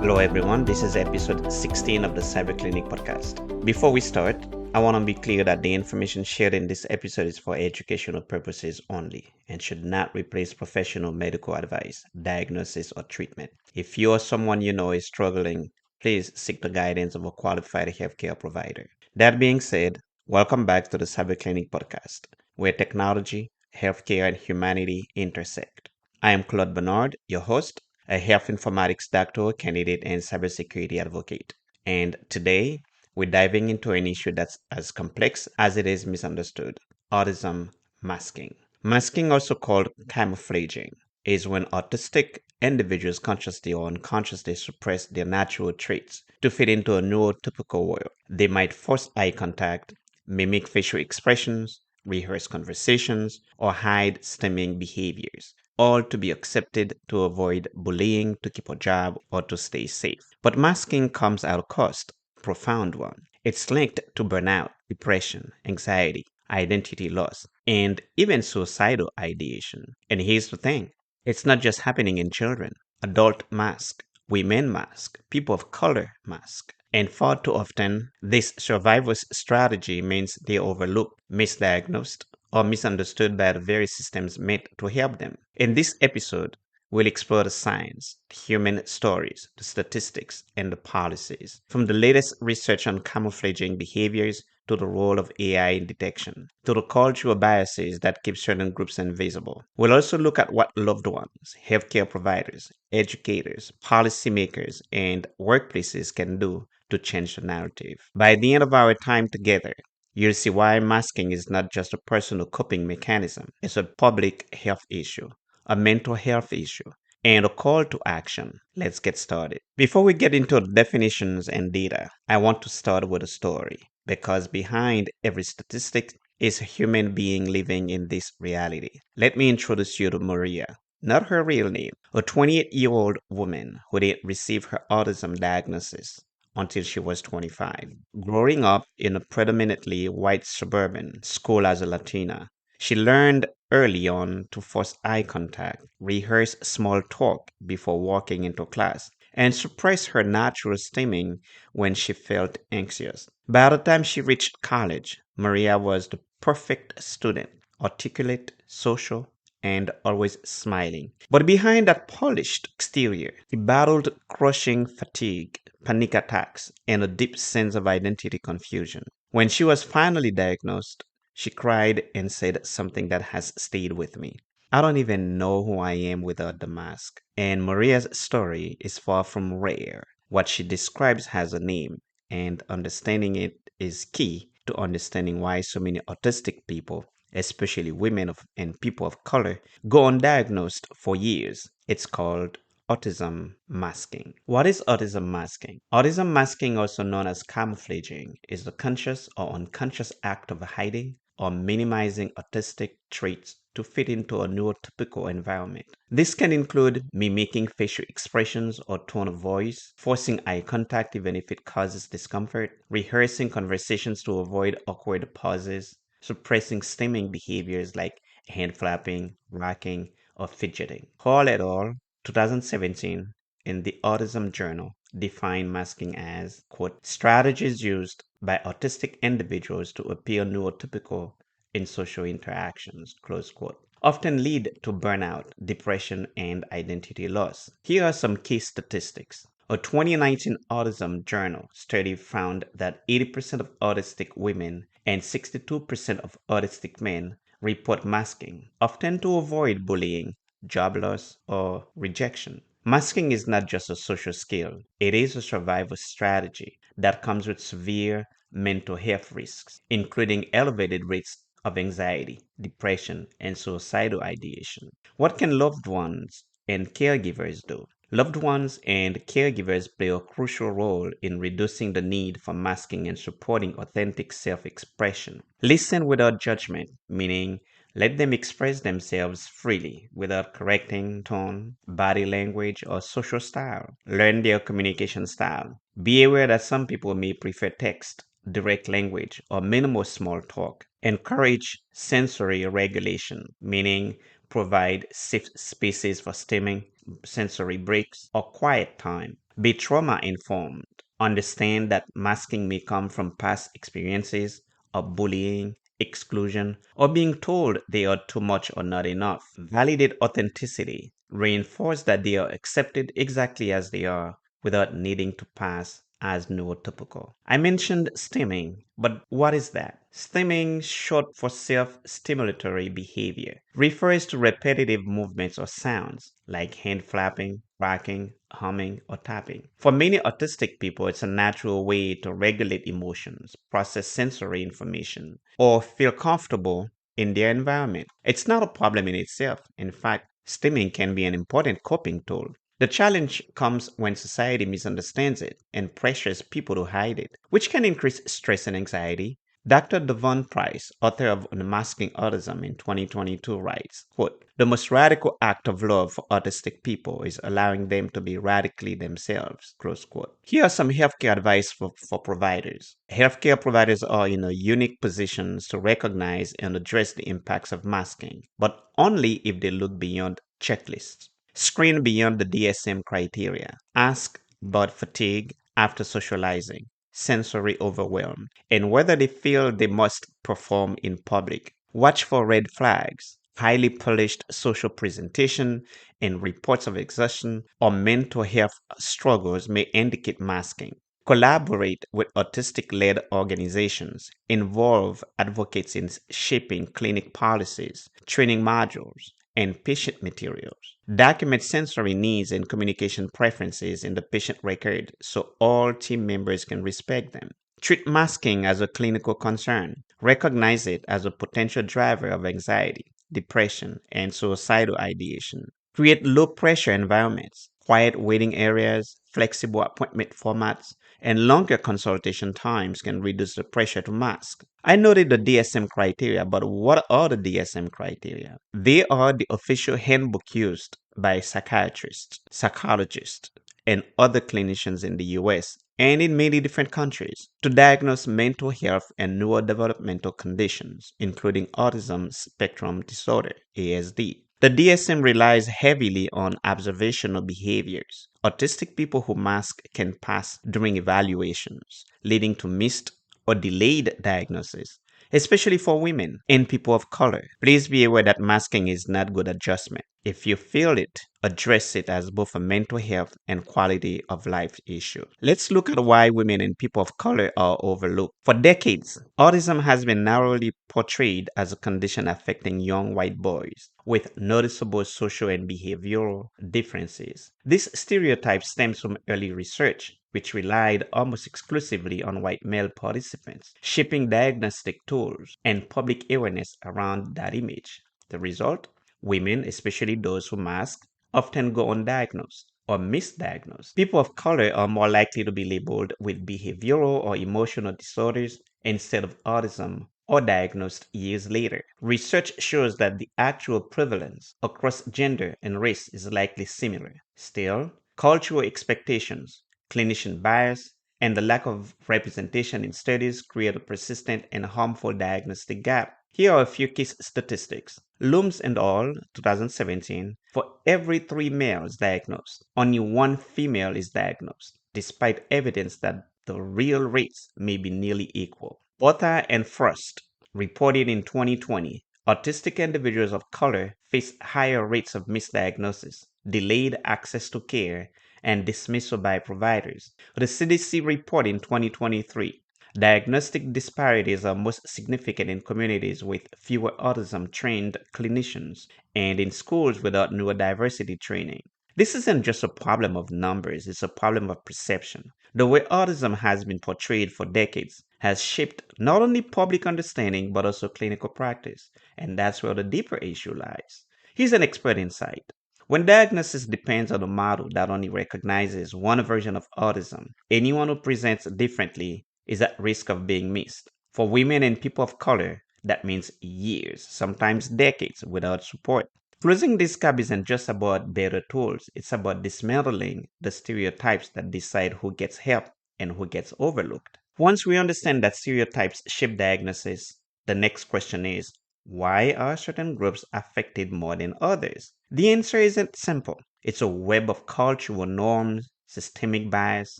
Hello, everyone. This is episode 16 of the Cyber Clinic podcast. Before we start, I want to be clear that the information shared in this episode is for educational purposes only and should not replace professional medical advice, diagnosis, or treatment. If you or someone you know is struggling, please seek the guidance of a qualified healthcare provider. That being said, welcome back to the Cyber Clinic podcast, where technology, healthcare, and humanity intersect. I am Claude Bernard, your host, a health informatics doctoral candidate and cybersecurity advocate. And today, we're diving into an issue that's as complex as it is misunderstood: autism masking. Masking, also called camouflaging, is when autistic individuals consciously or unconsciously suppress their natural traits to fit into a neurotypical world. They might force eye contact, mimic facial expressions, rehearse conversations, or hide stemming behaviors, all to be accepted, to avoid bullying, to keep a job, or to stay safe. But masking comes at a cost, a profound one. It's linked to burnout, depression, anxiety, identity loss, and even suicidal ideation. And here's the thing: it's not just happening in children. Adult mask, women mask, people of color mask. And far too often, this survival strategy means they're overlooked, misdiagnosed, or misunderstood by the very systems meant to help them. In this episode, we'll explore the science, the human stories, the statistics, and the policies, from the latest research on camouflaging behaviors to the role of AI in detection, to the cultural biases that keep certain groups invisible. We'll also look at what loved ones, healthcare providers, educators, policymakers, and workplaces can do to change the narrative. By the end of our time together, you'll see why masking is not just a personal coping mechanism, it's a public health issue, a mental health issue, and a call to action. Let's get started. Before we get into the definitions and data, I want to start with a story, because behind every statistic is a human being living in this reality. Let me introduce you to Maria. Not her real name, a 28-year-old woman who didn't receive her autism diagnosis until she was 25. Growing up in a predominantly white suburban school as a Latina, she learned early on to force eye contact, rehearse small talk before walking into class, and suppress her natural stimming when she felt anxious. By the time she reached college, Maria was the perfect student: articulate, social, and always smiling. But behind that polished exterior, she battled crushing fatigue, panic attacks, and a deep sense of identity confusion. When she was finally diagnosed, she cried and said something that has stayed with me: "I don't even know who I am without the mask." And Maria's story is far from rare. What she describes has a name, and understanding it is key to understanding why so many autistic people, especially women and people of color, go undiagnosed for years. It's called autism masking. What is autism masking? Autism masking, also known as camouflaging, is the conscious or unconscious act of hiding or minimizing autistic traits to fit into a neurotypical environment. This can include mimicking facial expressions or tone of voice, forcing eye contact even if it causes discomfort, rehearsing conversations to avoid awkward pauses, suppressing stimming behaviors like hand flapping, rocking, or fidgeting. Hall et al. 2017 in the Autism Journal defined masking as, quote, strategies used by autistic individuals to appear neurotypical in social interactions, close quote, often lead to burnout, depression, and identity loss. Here are some key statistics. A 2019 Autism Journal study found that 80% of autistic women and 62% of autistic men report masking, often to avoid bullying, job loss, or rejection. Masking is not just a social skill, it is a survival strategy that comes with severe mental health risks, including elevated rates of anxiety, depression, and suicidal ideation. What can loved ones and caregivers do? Loved ones and caregivers play a crucial role in reducing the need for masking and supporting authentic self expression. Listen without judgment, meaning let them express themselves freely without correcting tone, body language, or social style. Learn their communication style. Be aware that some people may prefer text, direct language, or minimal small talk. Encourage sensory regulation, meaning provide safe spaces for stimming, sensory breaks, or quiet time. Be trauma informed. Understand that masking may come from past experiences of bullying, exclusion, or being told they are too much or not enough. Validate authenticity. Reinforce that they are accepted exactly as they are without needing to pass as neurotypical. I mentioned stimming, but what is that? Stimming, short for self-stimulatory behavior, refers to repetitive movements or sounds like hand flapping, rocking, humming, or tapping. For many autistic people, it's a natural way to regulate emotions, process sensory information, or feel comfortable in their environment. It's not a problem in itself. In fact, stimming can be an important coping tool. The challenge comes when society misunderstands it and pressures people to hide it, which can increase stress and anxiety. Dr. Devon Price, author of Unmasking Autism in 2022, writes, quote, "The most radical act of love for autistic people is allowing them to be radically themselves." Close quote. Here are some healthcare advice for providers. Healthcare providers are in a unique positions to recognize and address the impacts of masking, but only if they look beyond checklists. Screen beyond the DSM criteria. Ask about fatigue after socializing, sensory overwhelm, and whether they feel they must perform in public. Watch for red flags, highly polished social presentation, and reports of exhaustion or mental health struggles may indicate masking. Collaborate with autistic led organizations. Involve advocates in shaping clinic policies, training modules, and patient materials. Document sensory needs and communication preferences in the patient record so all team members can respect them. Treat masking as a clinical concern. Recognize it as a potential driver of anxiety, depression, and suicidal ideation. Create low pressure environments, quiet waiting areas, flexible appointment formats, and longer consultation times can reduce the pressure to mask. I noted the DSM criteria, but what are the DSM criteria? They are the official handbook used by psychiatrists, psychologists, and other clinicians in the US and in many different countries to diagnose mental health and neurodevelopmental conditions, including autism spectrum disorder, ASD. The DSM relies heavily on observational behaviors. Autistic people who mask can pass during evaluations, leading to missed or delayed diagnosis, especially for women and people of color. Please be aware that masking is not good adjustment. If you feel it, address it as both a mental health and quality of life issue. Let's look at why women and people of color are overlooked. For decades, autism has been narrowly portrayed as a condition affecting young white boys with noticeable social and behavioral differences. This stereotype stems from early research, which relied almost exclusively on white male participants, shaping diagnostic tools and public awareness around that image. The result? Women, especially those who mask, often go undiagnosed or misdiagnosed. People of color are more likely to be labeled with behavioral or emotional disorders instead of autism or diagnosed years later. Research shows that the actual prevalence across gender and race is likely similar. Still, cultural expectations, clinician bias, and the lack of representation in studies create a persistent and harmful diagnostic gap. Here are a few key statistics. Looms and al., 2017, for every 3 males diagnosed, only 1 female is diagnosed, despite evidence that the real rates may be nearly equal. Botha and Frost reported in 2020 autistic individuals of color face higher rates of misdiagnosis, delayed access to care, and dismissal by providers. The CDC report in 2023 diagnostic disparities are most significant in communities with fewer autism trained clinicians and in schools without neurodiversity training. This isn't just a problem of numbers, it's a problem of perception. The way autism has been portrayed for decades has shaped not only public understanding but also clinical practice, and that's where the deeper issue lies. Here's an expert insight. When diagnosis depends on a model that only recognizes one version of autism, anyone who presents differently is at risk of being missed. For women and people of color, that means years, sometimes decades, without support. Closing this gap isn't just about better tools, it's about dismantling the stereotypes that decide who gets help and who gets overlooked. Once we understand that stereotypes shape diagnosis, the next question is, why are certain groups affected more than others? The answer isn't simple. It's a web of cultural norms, systemic bias,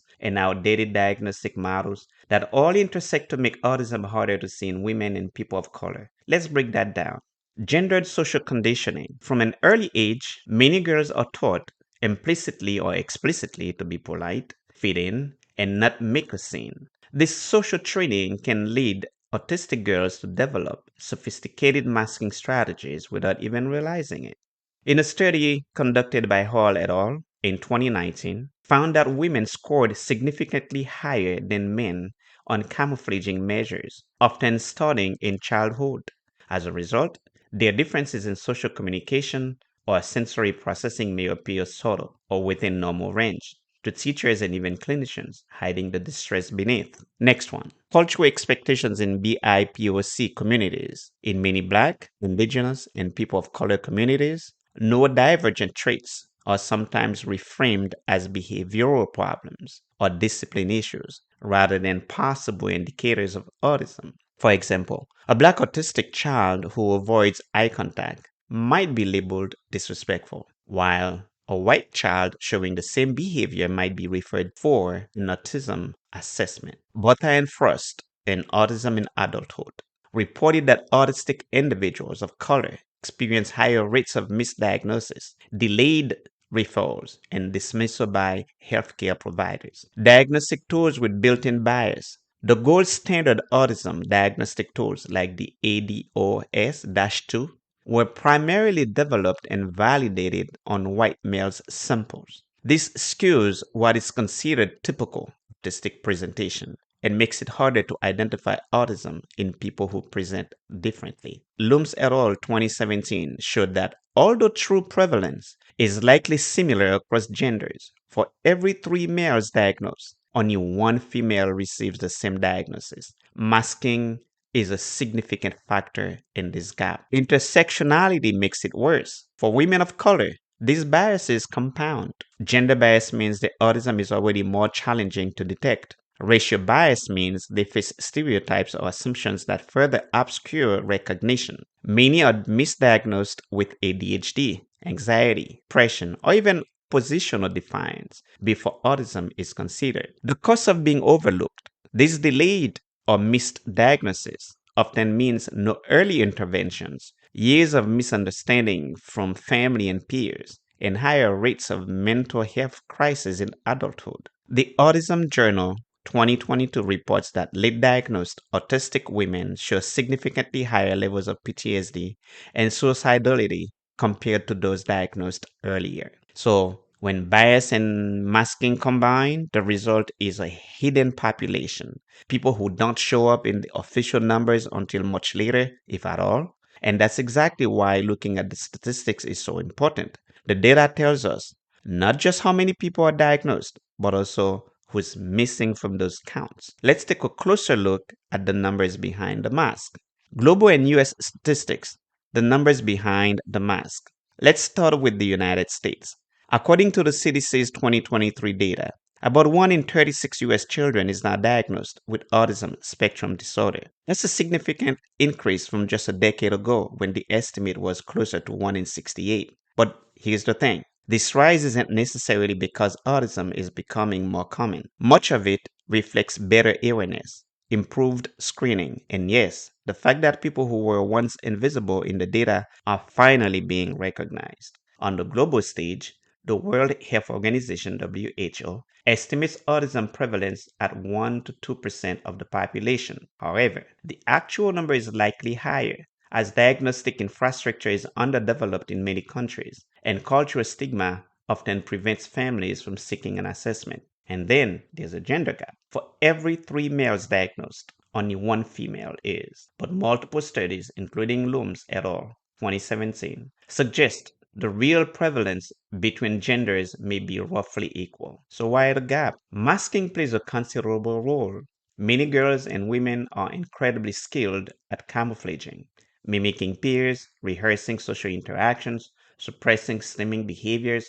and outdated diagnostic models that all intersect to make autism harder to see in women and people of color. Let's break that down. Gendered social conditioning. From an early age, many girls are taught, implicitly or explicitly, to be polite, fit in, and not make a scene. This social training can lead autistic girls to develop sophisticated masking strategies without even realizing it. In a study conducted by Hall et al. In 2019, found that women scored significantly higher than men on camouflaging measures, often starting in childhood. As a result, their differences in social communication or sensory processing may appear subtle or within normal range to teachers and even clinicians, hiding the distress beneath. Next one. Cultural expectations in BIPOC communities. In many Black, Indigenous, and people of color communities, neurodivergent traits are sometimes reframed as behavioral problems or discipline issues rather than possible indicators of autism. For example, a Black autistic child who avoids eye contact might be labeled disrespectful, while a white child showing the same behavior might be referred for an autism assessment. Botha and Frost in Autism in Adulthood reported that autistic individuals of color experience higher rates of misdiagnosis, delayed referrals, and dismissal by healthcare providers. Diagnostic tools with built-in bias. The gold standard autism diagnostic tools like the ADOS-2 were primarily developed and validated on white males' samples. This skews what is considered typical autistic presentation and makes it harder to identify autism in people who present differently. Looms et al. 2017 showed that although true prevalence is likely similar across genders, for every 3 males diagnosed, only 1 female receives the same diagnosis. Masking is a significant factor in this gap. Intersectionality makes it worse. For women of color, these biases compound. Gender bias means the autism is already more challenging to detect. Racial bias means they face stereotypes or assumptions that further obscure recognition. Many are misdiagnosed with ADHD, anxiety, depression, or even positional defiance before autism is considered. The cost of being overlooked. This delayed or missed diagnosis often means no early interventions, years of misunderstanding from family and peers, and higher rates of mental health crises in adulthood. The Autism Journal 2022 reports that late diagnosed autistic women show significantly higher levels of PTSD and suicidality compared to those diagnosed earlier. So, when bias and masking combine, the result is a hidden population, people who don't show up in the official numbers until much later, if at all. And that's exactly why looking at the statistics is so important. The data tells us not just how many people are diagnosed, but also who's missing from those counts. Let's take a closer look at the numbers behind the mask. Global and US statistics, the numbers behind the mask. Let's start with the United States. According to the CDC's 2023 data, about 1 in 36 US children is now diagnosed with autism spectrum disorder. That's a significant increase from just a decade ago when the estimate was closer to 1 in 68. But here's the thing. This rise isn't necessarily because autism is becoming more common. Much of it reflects better awareness, improved screening, and yes, the fact that people who were once invisible in the data are finally being recognized. On the global stage, the World Health Organization (WHO) estimates autism prevalence at 1 to 2% of the population. However, the actual number is likely higher as diagnostic infrastructure is underdeveloped in many countries, and cultural stigma often prevents families from seeking an assessment. And then there's a gender gap. For every 3 males diagnosed, only 1 female is. But multiple studies, including Looms et al. 2017, suggest the real prevalence between genders may be roughly equal. So why the gap? Masking plays a considerable role. Many girls and women are incredibly skilled at camouflaging, mimicking peers, rehearsing social interactions, suppressing stimming behaviors,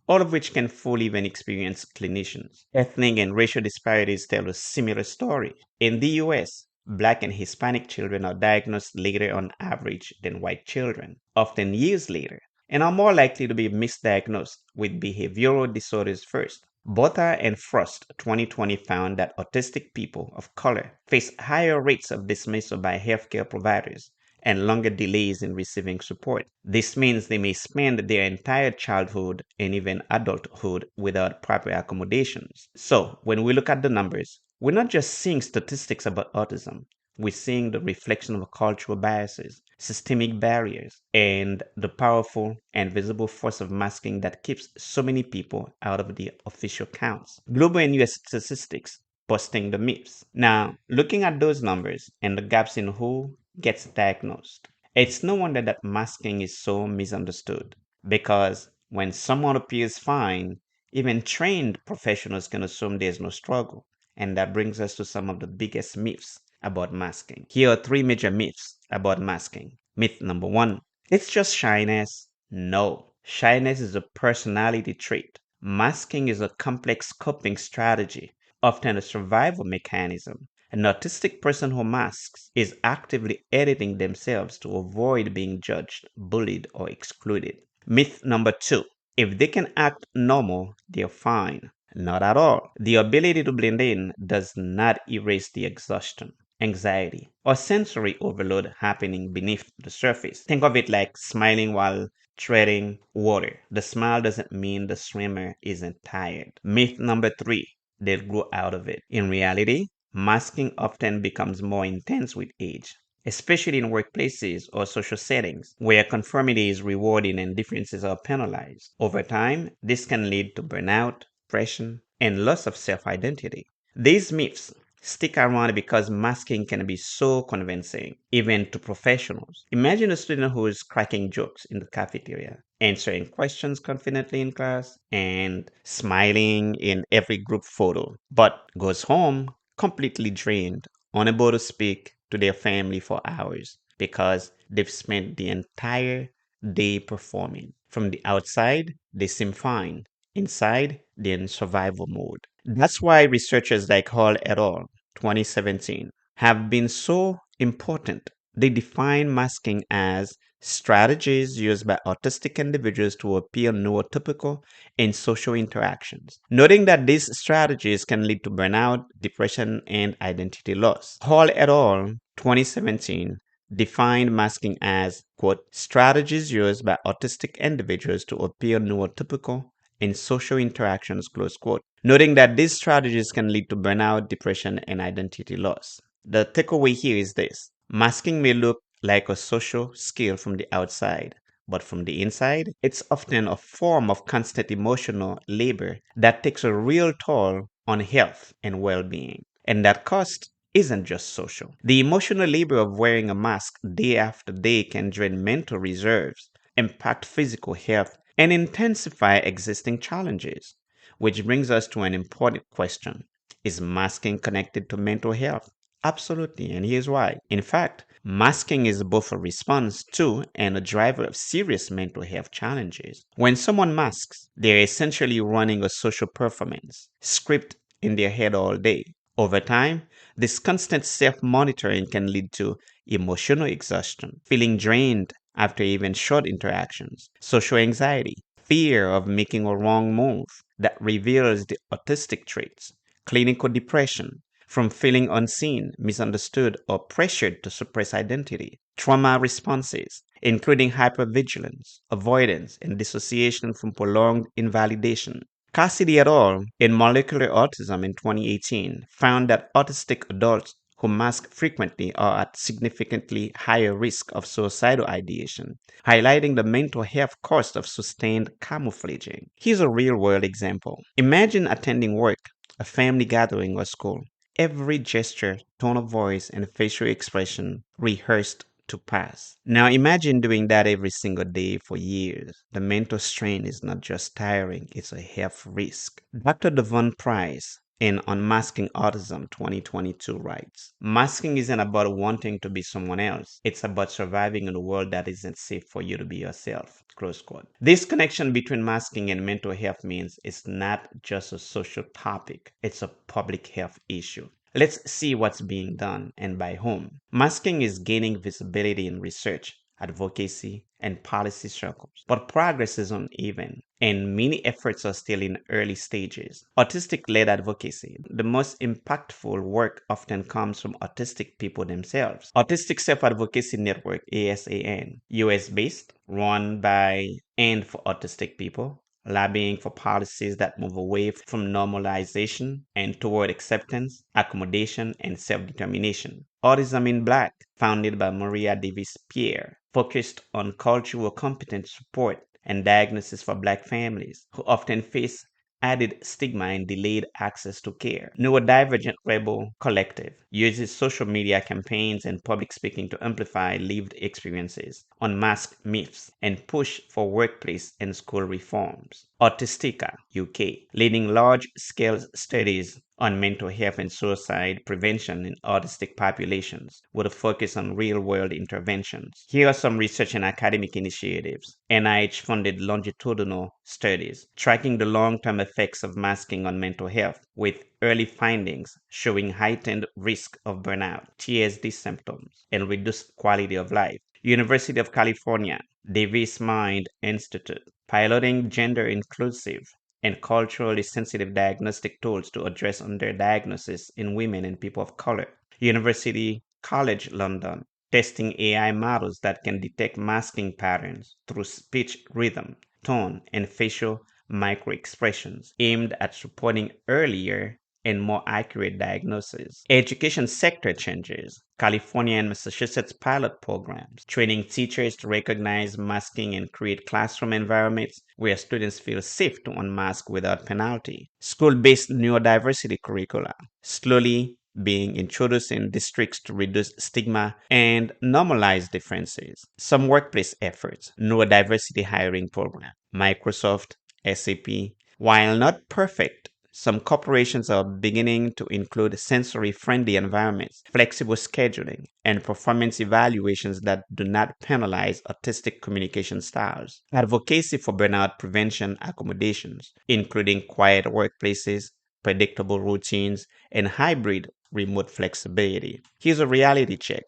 all of which can fool even experienced clinicians. Ethnic and racial disparities tell a similar story. In the US, Black and Hispanic children are diagnosed later on average than white children, often years later, and are more likely to be misdiagnosed with behavioral disorders first. Botha and Frost 2020 found that autistic people of color face higher rates of dismissal by healthcare providers and longer delays in receiving support. This means they may spend their entire childhood and even adulthood without proper accommodations. So, when we look at the numbers, we're not just seeing statistics about autism, we're seeing the reflection of cultural biases, systemic barriers, and the powerful and visible force of masking that keeps so many people out of the official counts. Global and US statistics busting the myths. Now, looking at those numbers and the gaps in who gets diagnosed, it's no wonder that masking is so misunderstood because when someone appears fine, even trained professionals can assume there's no struggle. And that brings us to some of the biggest myths about masking. Here are three major myths about masking. Myth number one, it's just shyness. No, shyness is a personality trait. Masking is a complex coping strategy, often a survival mechanism. An autistic person who masks is actively editing themselves to avoid being judged, bullied, or excluded. Myth number two, if they can act normal, they're fine. Not at all. The ability to blend in does not erase the exhaustion, anxiety, or sensory overload happening beneath the surface. Think of it like smiling while treading water. The smile doesn't mean the swimmer isn't tired. Myth number three, they'll grow out of it. In reality, masking often becomes more intense with age, especially in workplaces or social settings where conformity is rewarded and differences are penalized. Over time, this can lead to burnout, depression, and loss of self identity. These myths stick around because masking can be so convincing, even to professionals. Imagine a student who is cracking jokes in the cafeteria, answering questions confidently in class, and smiling in every group photo, but goes home completely drained, unable to speak to their family for hours because they've spent the entire day performing. From the outside, they seem fine. Inside, they're in survival mode. That's why researchers like Hall et al. 2017 have been so important. They define masking as strategies used by autistic individuals to appear neurotypical in social interactions, noting that these strategies can lead to burnout, depression, and identity loss. Hall et al. 2017 defined masking as, quote, strategies used by autistic individuals to appear neurotypical in social interactions, close quote, noting that these strategies can lead to burnout, depression, and identity loss. The takeaway here is this: masking may look like a social skill from the outside, but from the inside, it's often a form of constant emotional labor that takes a real toll on health and well being. And that cost isn't just social. The emotional labor of wearing a mask day after day can drain mental reserves, impact physical health, and intensify existing challenges. Which brings us to an important question: is masking connected to mental health? Absolutely, and here's why. In fact, masking is both a response to and a driver of serious mental health challenges. When someone masks, they're essentially running a social performance script in their head all day. Over time, this constant self monitoring can lead to emotional exhaustion, feeling drained after even short interactions, social anxiety, fear of making a wrong move that reveals the autistic traits, clinical depression from feeling unseen, misunderstood, or pressured to suppress identity, trauma responses, including hypervigilance, avoidance, and dissociation from prolonged invalidation. Cassidy et al. In Molecular Autism in 2018 found that autistic adults who mask frequently are at significantly higher risk of suicidal ideation, highlighting the mental health cost of sustained camouflaging. Here's a real world example. Imagine attending work, a family gathering, or school. Every gesture, tone of voice, and facial expression rehearsed to pass. Now imagine doing that every single day for years. The mental strain is not just tiring, it's a health risk. Dr. Devon Price in Unmasking Autism 2022 writes, masking isn't about wanting to be someone else. It's about surviving in a world that isn't safe for you to be yourself. Close quote. This connection between masking and mental health means it's not just a social topic, it's a public health issue. Let's see what's being done and by whom. Masking is gaining visibility in research, advocacy, and policy circles. But progress is uneven, and many efforts are still in early stages. Autistic led advocacy. The most impactful work often comes from autistic people themselves. Autistic Self Advocacy Network, ASAN, US based, run by and for autistic people, lobbying for policies that move away from normalization and toward acceptance, accommodation, and self determination. Autism in Black, founded by Maria Davis Pierre, focused on cultural competence support and diagnosis for Black families who often face added stigma and delayed access to care. Neurodivergent Rebel Collective uses social media campaigns and public speaking to amplify lived experiences, unmask myths, and push for workplace and school reforms. Autistica UK, leading large-scale studies on mental health and suicide prevention in autistic populations with a focus on real-world interventions. Here are some research and academic initiatives. NIH-funded longitudinal studies tracking the long-term effects of masking on mental health with early findings showing heightened risk of burnout, TSD symptoms, and reduced quality of life. University of California, Davis Mind Institute, piloting gender inclusive and culturally sensitive diagnostic tools to address underdiagnosis in women and people of color. University College London, testing AI models that can detect masking patterns through speech rhythm, tone, and facial microexpressions, aimed at supporting earlier and more accurate diagnosis. Education sector changes. California and Massachusetts pilot programs, training teachers to recognize masking and create classroom environments where students feel safe to unmask without penalty. School-based neurodiversity curricula, slowly being introduced in districts to reduce stigma and normalize differences. Some workplace efforts, neurodiversity hiring program, Microsoft, SAP. While not perfect, some corporations are beginning to include sensory-friendly environments, flexible scheduling, and performance evaluations that do not penalize autistic communication styles. Advocacy for burnout prevention accommodations, including quiet workplaces, predictable routines, and hybrid remote flexibility. Here's a reality check.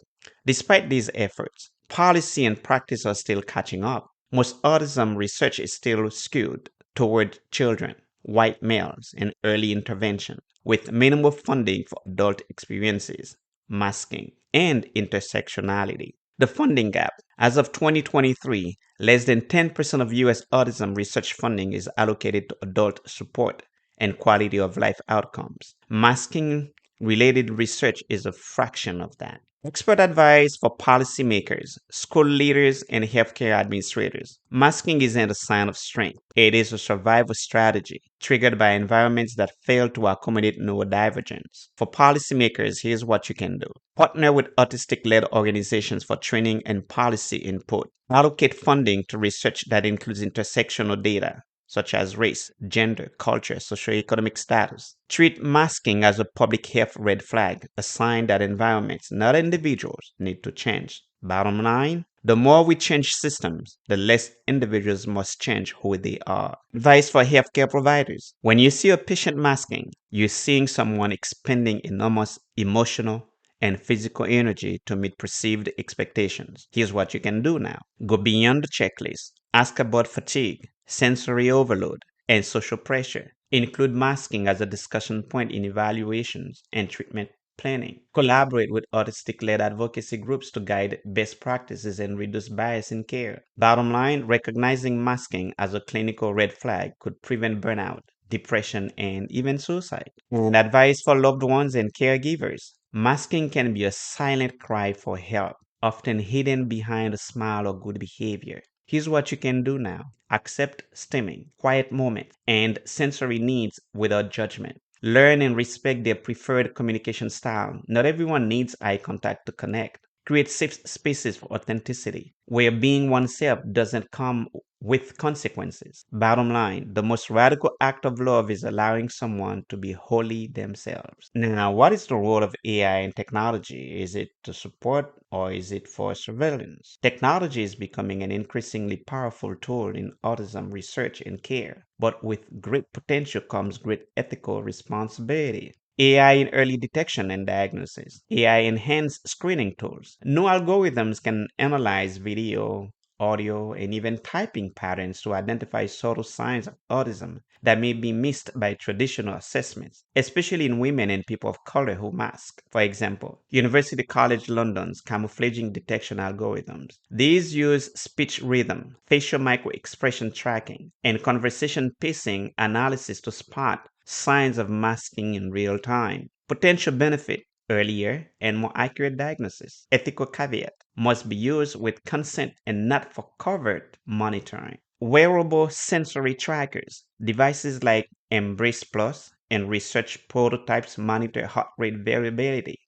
Despite these efforts, policy and practice are still catching up. Most autism research is still skewed toward children, white males, and early intervention, with minimal funding for adult experiences, masking, and intersectionality. The funding gap. As of 2023, less than 10% of US autism research funding is allocated to adult support and quality of life outcomes. Masking related research is a fraction of that. Expert advice for policymakers, school leaders, and healthcare administrators. Masking isn't a sign of strength. It is a survival strategy triggered by environments that fail to accommodate neurodivergence. For policymakers, here's what you can do. Partner with autistic-led organizations for training and policy input. Allocate funding to research that includes intersectional data, such as race, gender, culture, socioeconomic status. Treat masking as a public health red flag, a sign that environments, not individuals, need to change. Bottom line, the more we change systems, the less individuals must change who they are. Advice for healthcare providers. When you see a patient masking, you're seeing someone expending enormous emotional and physical energy to meet perceived expectations. Here's what you can do now. Go beyond the checklist. Ask about fatigue, sensory overload, and social pressure. Include masking as a discussion point in evaluations and treatment planning. Collaborate with autistic-led advocacy groups to guide best practices and reduce bias in care. Bottom line, recognizing masking as a clinical red flag could prevent burnout, depression, and even suicide. And advice for loved ones and caregivers. Masking can be a silent cry for help, often hidden behind a smile or good behavior. Here's what you can do now. Accept stimming, quiet moments, and sensory needs without judgment. Learn and respect their preferred communication style. Not everyone needs eye contact to connect. Create safe spaces for authenticity, where being oneself doesn't come with consequences. Bottom line, the most radical act of love is allowing someone to be wholly themselves. Now, what is the role of AI and technology? Is it to support or is it for surveillance? Technology is becoming an increasingly powerful tool in autism research and care, but with great potential comes great ethical responsibility. AI in early detection and diagnosis, AI enhanced screening tools. New algorithms can analyze video, audio, and even typing patterns to identify subtle signs of autism that may be missed by traditional assessments, especially in women and people of color who mask. For example, University College London's camouflaging detection algorithms. These use speech rhythm, facial microexpression tracking, and conversation pacing analysis to spot signs of masking in real time. Potential benefit: earlier and more accurate diagnosis. Ethical caveat: must be used with consent and not for covert monitoring. Wearable sensory trackers. Devices like Embrace Plus and research prototypes monitor heart rate variability,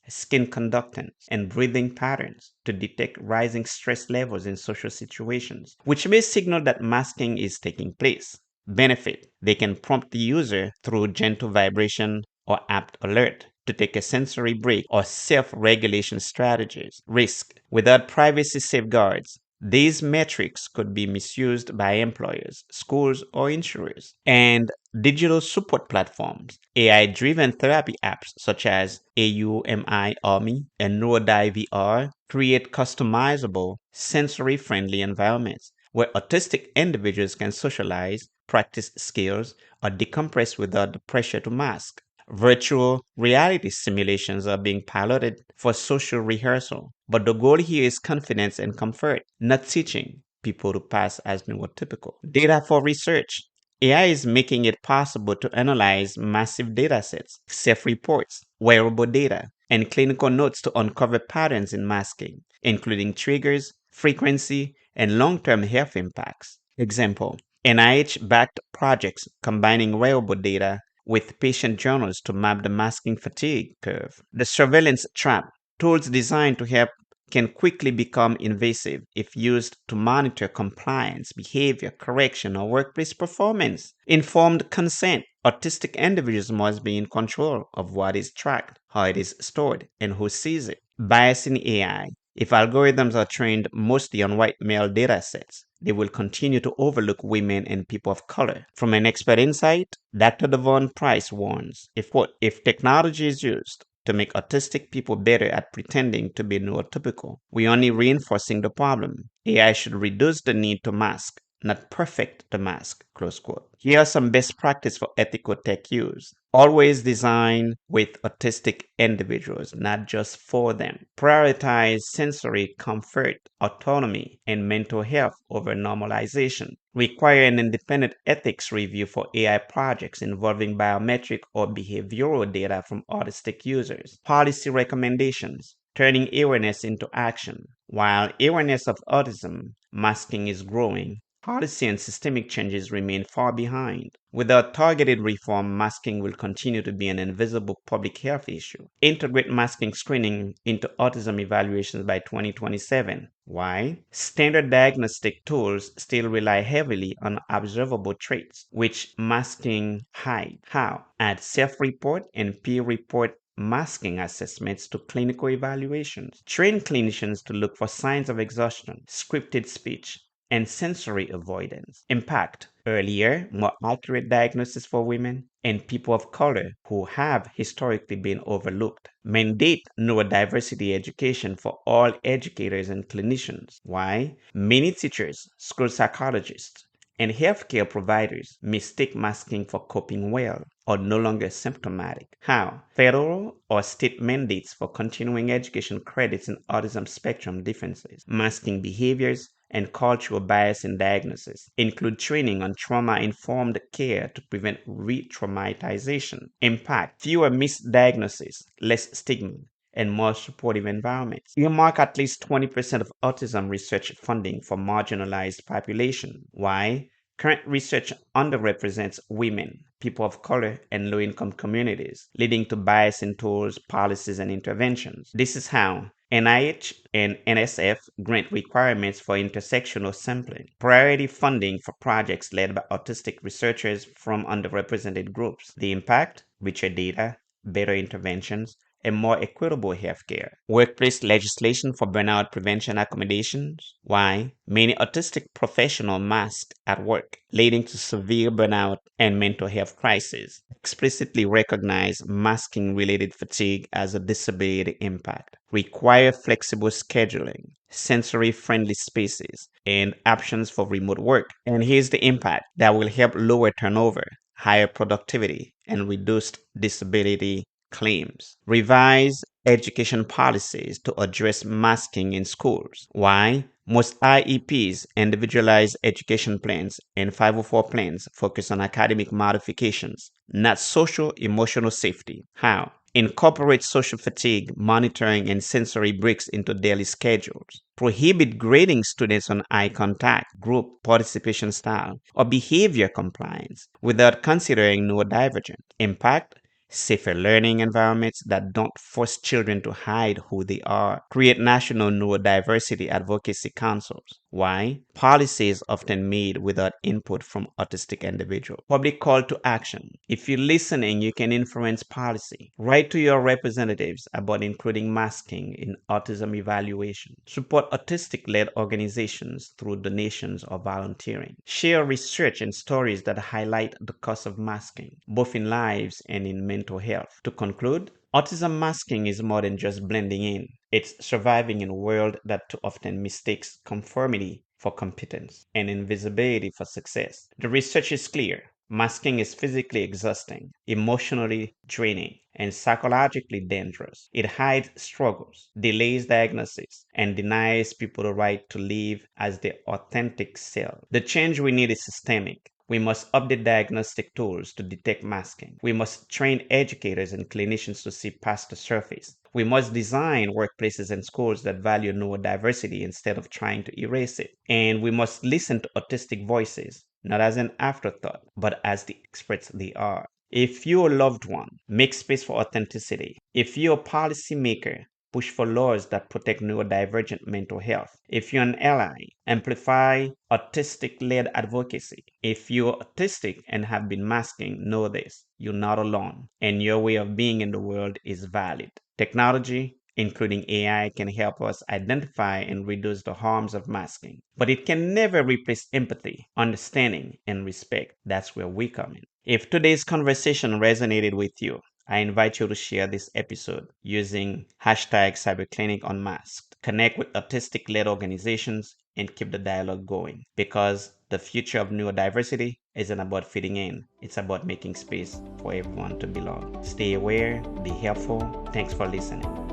skin conductance, and breathing patterns to detect rising stress levels in social situations, which may signal that masking is taking place. Benefit: they can prompt the user through gentle vibration or apt alert to take a sensory break or self-regulation strategies. Risk: without privacy safeguards, these metrics could be misused by employers, schools, or insurers. And digital support platforms, AI-driven therapy apps such as AUMI Army and Neurodai VR create customizable, sensory-friendly environments where autistic individuals can socialize, practice skills, or decompress without the pressure to mask. Virtual reality simulations are being piloted for social rehearsal, but the goal here is confidence and comfort, not teaching people to pass as neurotypical. Data for research. AI is making it possible to analyze massive datasets, self-reports, wearable data, and clinical notes to uncover patterns in masking, including triggers, frequency, and long-term health impacts. Example: NIH-backed projects combining wearable data with patient journals to map the masking fatigue curve. The surveillance trap. Tools designed to help can quickly become invasive if used to monitor compliance, behavior correction, or workplace performance. Informed consent. Autistic individuals must be in control of what is tracked, how it is stored, and who sees it. Bias in AI. If algorithms are trained mostly on white male datasets, they will continue to overlook women and people of color. From an expert insight, Dr. Devon Price warns, if technology is used to make autistic people better at pretending to be neurotypical, we're only reinforcing the problem. AI should reduce the need to mask, not perfect the mask. Close quote. Here are some best practice for ethical tech use. Always design with autistic individuals, not just for them. Prioritize sensory comfort, autonomy, and mental health over normalization. Require an independent ethics review for AI projects involving biometric or behavioral data from autistic users. Policy recommendations. Turning awareness into action. While awareness of autism masking is growing, policy and systemic changes remain far behind. Without targeted reform, masking will continue to be an invisible public health issue. Integrate masking screening into autism evaluations by 2027. Why? Standard diagnostic tools still rely heavily on observable traits, which masking hide. How? Add self-report and peer-report masking assessments to clinical evaluations. Train clinicians to look for signs of exhaustion, scripted speech, and sensory avoidance. Impact: earlier, more accurate diagnosis for women and people of color who have historically been overlooked. Mandate neurodiversity education for all educators and clinicians. Why? Many teachers, school psychologists, and healthcare providers mistake masking for coping well or no longer symptomatic. How? Federal or state mandates for continuing education credits in autism spectrum differences, masking behaviors, and cultural bias in diagnosis. Include training on trauma-informed care to prevent re-traumatization. Impact: fewer misdiagnoses, less stigma, and more supportive environments. Earmark at least 20% of autism research funding for marginalized population. Why? Current research underrepresents women, people of color, and low-income communities, leading to bias in tools, policies, and interventions. This is how NIH and NSF grant requirements for intersectional sampling, priority funding for projects led by autistic researchers from underrepresented groups. The impact: richer data, better interventions, and more equitable healthcare. Workplace legislation for burnout prevention accommodations. Why? Many autistic professionals mask at work, leading to severe burnout and mental health crises. Explicitly recognize masking related fatigue as a disability impact. Require flexible scheduling, sensory friendly spaces, and options for remote work. And here's the impact that will help lower turnover, higher productivity, and reduced disability claims. Revise education policies to address masking in schools. Why? Most IEPs, individualized education plans, and 504 plans focus on academic modifications, not social emotional safety. How? Incorporate social fatigue monitoring and sensory breaks into daily schedules. Prohibit grading students on eye contact, group participation style, or behavior compliance without considering neurodivergent. Impact: safer learning environments that don't force children to hide who they are. Create national neurodiversity advocacy councils. Why? Policy is often made without input from autistic individuals. Public call to action. If you're listening, you can influence policy. Write to your representatives about including masking in autism evaluation. Support autistic-led organizations through donations or volunteering. Share research and stories that highlight the cost of masking, both in lives and in mental health. To conclude, autism masking is more than just blending in. It's surviving in a world that too often mistakes conformity for competence and invisibility for success. The research is clear. Masking is physically exhausting, emotionally draining, and psychologically dangerous. It hides struggles, delays diagnosis, and denies people the right to live as their authentic self. The change we need is systemic. We must update diagnostic tools to detect masking. We must train educators and clinicians to see past the surface. We must design workplaces and schools that value neurodiversity instead of trying to erase it. And we must listen to autistic voices, not as an afterthought, but as the experts they are. If you're a loved one, make space for authenticity. If you're a policymaker, push for laws that protect neurodivergent mental health. If you're an ally, amplify autistic-led advocacy. If you're autistic and have been masking, know this: you're not alone, and your way of being in the world is valid. Technology, including AI, can help us identify and reduce the harms of masking, but it can never replace empathy, understanding, and respect. That's where we come in. If today's conversation resonated with you, I invite you to share this episode using hashtag CyberClinicUnmasked. Connect with autistic-led organizations and keep the dialogue going, because the future of neurodiversity isn't about fitting in. It's about making space for everyone to belong. Stay aware, be helpful. Thanks for listening.